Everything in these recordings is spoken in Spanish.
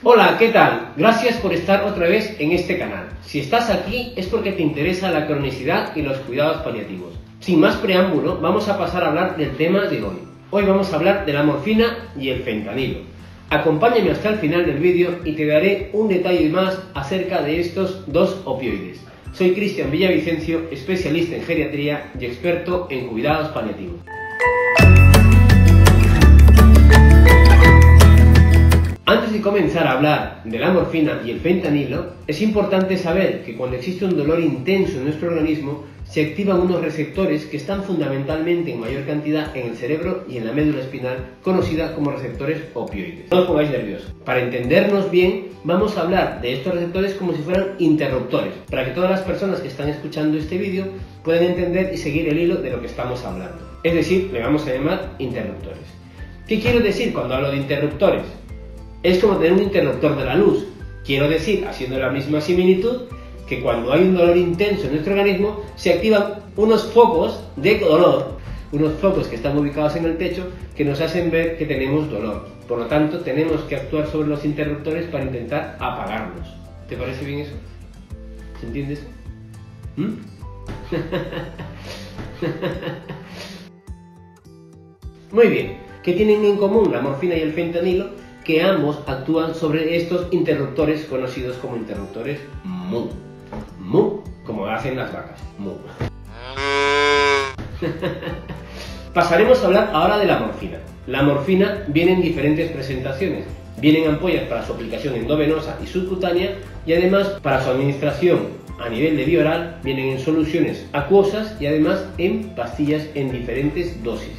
Hola, ¿qué tal? Gracias por estar otra vez en este canal. Si estás aquí es porque te interesa la cronicidad y los cuidados paliativos. Sin más preámbulo, vamos a pasar a hablar del tema de hoy. Hoy vamos a hablar de la morfina y el fentanilo. Acompáñame hasta el final del vídeo y te daré un detalle más acerca de estos dos opioides. Soy Cristian Villavicencio, especialista en geriatría y experto en cuidados paliativos. Antes de comenzar a hablar de la morfina y el fentanilo, es importante saber que cuando existe un dolor intenso en nuestro organismo, se activan unos receptores que están fundamentalmente en mayor cantidad en el cerebro y en la médula espinal, conocida como receptores opioides. No os pongáis nerviosos. Para entendernos bien, vamos a hablar de estos receptores como si fueran interruptores, para que todas las personas que están escuchando este vídeo puedan entender y seguir el hilo de lo que estamos hablando. Es decir, le vamos a llamar interruptores. ¿Qué quiero decir cuando hablo de interruptores? Es como tener un interruptor de la luz. Quiero decir, haciendo la misma similitud, que cuando hay un dolor intenso en nuestro organismo, se activan unos focos de dolor, unos focos que están ubicados en el pecho, que nos hacen ver que tenemos dolor. Por lo tanto, tenemos que actuar sobre los interruptores para intentar apagarlos. ¿Te parece bien eso? ¿Se entiendes? Muy bien. ¿Qué tienen en común la morfina y el fentanilo? Que ambos actúan sobre estos interruptores conocidos como interruptores Mu. Mu, como hacen las vacas. Mu. Pasaremos a hablar ahora de la morfina. La morfina viene en diferentes presentaciones. Vienen ampollas para su aplicación endovenosa y subcutánea y además para su administración a nivel de vía oral vienen en soluciones acuosas y además en pastillas en diferentes dosis.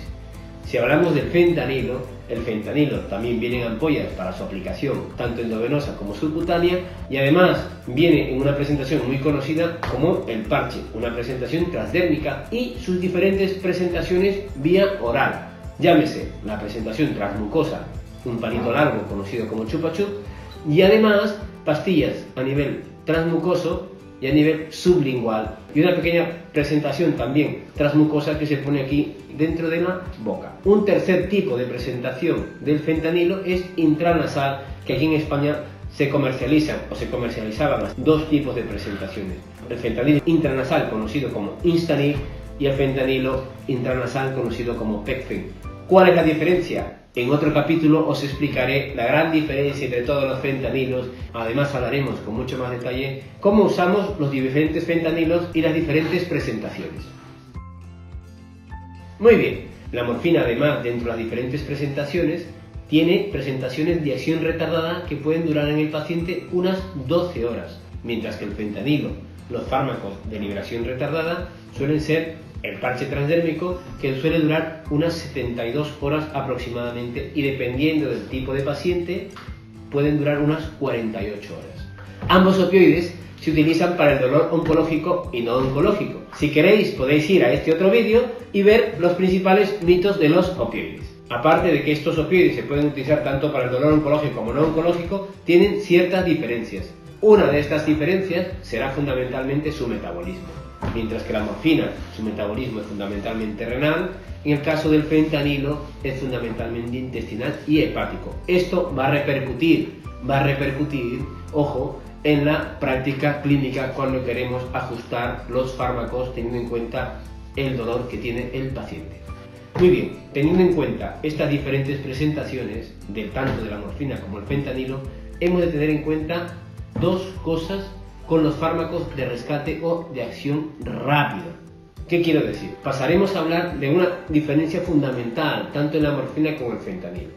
Si hablamos del fentanilo, el fentanilo también viene en ampollas para su aplicación tanto endovenosa como subcutánea y además viene en una presentación muy conocida como el parche, una presentación transdérmica y sus diferentes presentaciones vía oral. Llámese la presentación transmucosa, un palito largo conocido como chupa-chup y además pastillas a nivel transmucoso y a nivel sublingual y una pequeña presentación también transmucosa que se pone aquí dentro de la boca. Un tercer tipo de presentación del fentanilo es intranasal, que aquí en España se comercializan o se comercializaban dos tipos de presentaciones. El fentanilo intranasal conocido como Instanil y el fentanilo intranasal conocido como Pecfen. ¿Cuál es la diferencia? En otro capítulo os explicaré la gran diferencia entre todos los fentanilos. Además hablaremos con mucho más detalle cómo usamos los diferentes fentanilos y las diferentes presentaciones. Muy bien, la morfina además dentro de las diferentes presentaciones tiene presentaciones de acción retardada que pueden durar en el paciente unas 12 horas, mientras que el fentanilo, los fármacos de liberación retardada suelen ser el parche transdérmico, que suele durar unas 72 horas aproximadamente y dependiendo del tipo de paciente pueden durar unas 48 horas. Ambos opioides se utilizan para el dolor oncológico y no oncológico. Si queréis podéis ir a este otro vídeo y ver los principales mitos de los opioides. Aparte de que estos opioides se pueden utilizar tanto para el dolor oncológico como no oncológico, tienen ciertas diferencias. Una de estas diferencias será fundamentalmente su metabolismo. Mientras que la morfina, su metabolismo es fundamentalmente renal, en el caso del fentanilo es fundamentalmente intestinal y hepático. Esto va a repercutir, ojo, en la práctica clínica cuando queremos ajustar los fármacos teniendo en cuenta el dolor que tiene el paciente. Muy bien, teniendo en cuenta estas diferentes presentaciones, tanto de la morfina como el fentanilo, hemos de tener en cuenta dos cosas con los fármacos de rescate o de acción rápida. ¿Qué quiero decir? Pasaremos a hablar de una diferencia fundamental tanto en la morfina como en el fentanilo.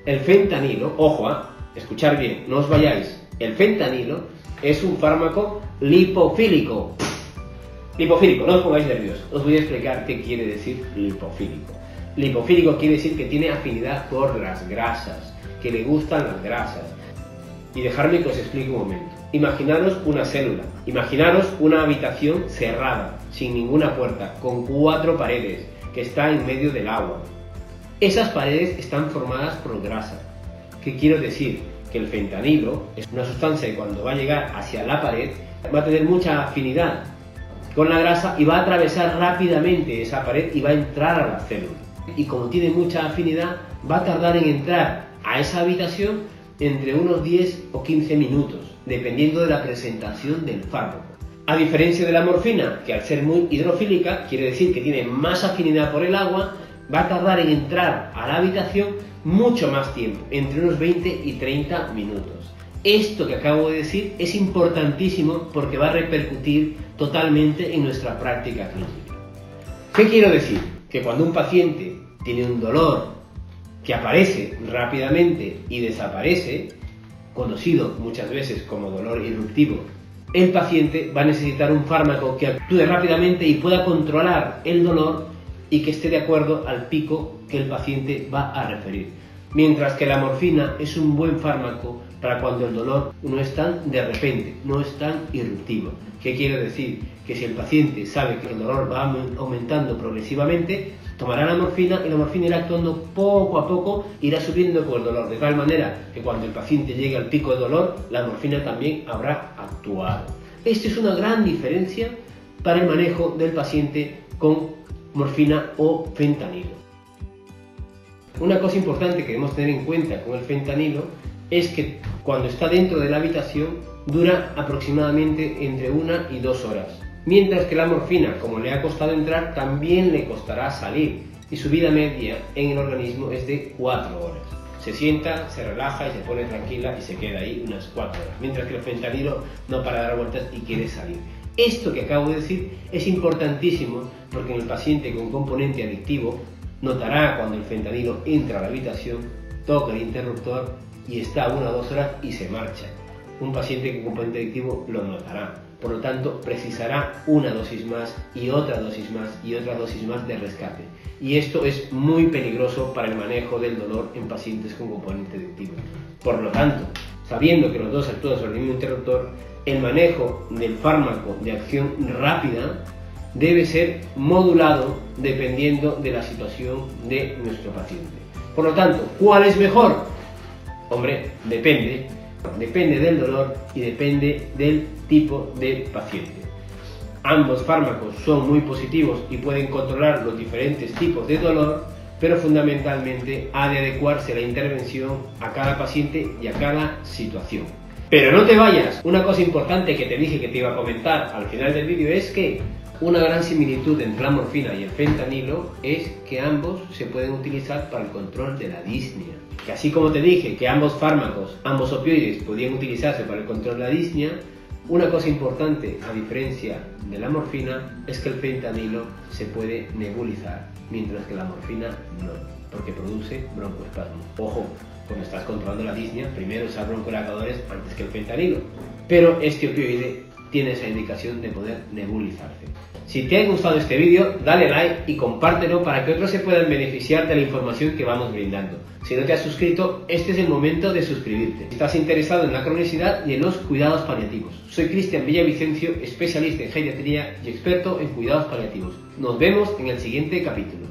El fentanilo, ojo, escuchar bien, no os vayáis. El fentanilo es un fármaco lipofílico. Lipofílico, no os pongáis nerviosos. Os voy a explicar qué quiere decir lipofílico. Lipofílico quiere decir que tiene afinidad por las grasas, que le gustan las grasas. Y dejadme que os explique un momento. Imaginaros una célula, imaginaros una habitación cerrada, sin ninguna puerta, con 4 paredes, que está en medio del agua. Esas paredes están formadas por grasa. ¿Qué quiero decir? Que el fentanilo es una sustancia que cuando va a llegar hacia la pared va a tener mucha afinidad con la grasa y va a atravesar rápidamente esa pared y va a entrar a la célula. Y como tiene mucha afinidad, va a tardar en entrar a esa habitación entre unos 10 o 15 minutos, dependiendo de la presentación del fármaco. A diferencia de la morfina, que al ser muy hidrofílica, quiere decir que tiene más afinidad por el agua, va a tardar en entrar a la habitación mucho más tiempo, entre unos 20 y 30 minutos. Esto que acabo de decir es importantísimo porque va a repercutir totalmente en nuestra práctica clínica. ¿Qué quiero decir? Que cuando un paciente tiene un dolor que aparece rápidamente y desaparece, conocido muchas veces como dolor irruptivo, el paciente va a necesitar un fármaco que actúe rápidamente y pueda controlar el dolor y que esté de acuerdo al pico que el paciente va a referir. Mientras que la morfina es un buen fármaco para cuando el dolor no es tan de repente, no es tan irruptivo. ¿Qué quiere decir? Que si el paciente sabe que el dolor va aumentando progresivamente, tomará la morfina y la morfina irá actuando poco a poco, irá subiendo con el dolor, de tal manera que cuando el paciente llegue al pico de dolor, la morfina también habrá actuado. Esta es una gran diferencia para el manejo del paciente con morfina o fentanilo. Una cosa importante que debemos tener en cuenta con el fentanilo es que cuando está dentro de la habitación dura aproximadamente entre 1 y 2 horas, mientras que la morfina, como le ha costado entrar, también le costará salir y su vida media en el organismo es de 4 horas. Se sienta, se relaja y se pone tranquila y se queda ahí unas 4 horas, mientras que el fentanilo no para de dar vueltas y quiere salir. Esto que acabo de decir es importantísimo porque en el paciente con componente adictivo notará cuando el fentanilo entra a la habitación, toca el interruptor y está 1 o 2 horas y se marcha. Un paciente con componente adictivo lo notará, por lo tanto precisará una dosis más y otra dosis más y otra dosis más de rescate. Y esto es muy peligroso para el manejo del dolor en pacientes con componente adictivo. Por lo tanto, sabiendo que los dos actúan sobre el mismo interruptor, el manejo del fármaco de acción rápida debe ser modulado dependiendo de la situación de nuestro paciente. Por lo tanto, ¿cuál es mejor? Hombre, depende del dolor y depende del tipo de paciente. Ambos fármacos son muy positivos y pueden controlar los diferentes tipos de dolor, pero fundamentalmente ha de adecuarse la intervención a cada paciente y a cada situación. Pero no te vayas, una cosa importante que te dije que te iba a comentar al final del vídeo es que una gran similitud entre la morfina y el fentanilo es que ambos se pueden utilizar para el control de la disnea. Que así como te dije que ambos fármacos, ambos opioides podían utilizarse para el control de la disnea, una cosa importante a diferencia de la morfina es que el fentanilo se puede nebulizar, mientras que la morfina no, porque produce broncoespasmo. Ojo, cuando estás controlando la disnea, primero usar broncodilatadores antes que el fentanilo, pero este opioide tiene esa indicación de poder nebulizarse. Si te ha gustado este vídeo, dale like y compártelo para que otros se puedan beneficiar de la información que vamos brindando. Si no te has suscrito, este es el momento de suscribirte. Si estás interesado en la cronicidad y en los cuidados paliativos. Soy Cristian Villavicencio, especialista en geriatría y experto en cuidados paliativos. Nos vemos en el siguiente capítulo.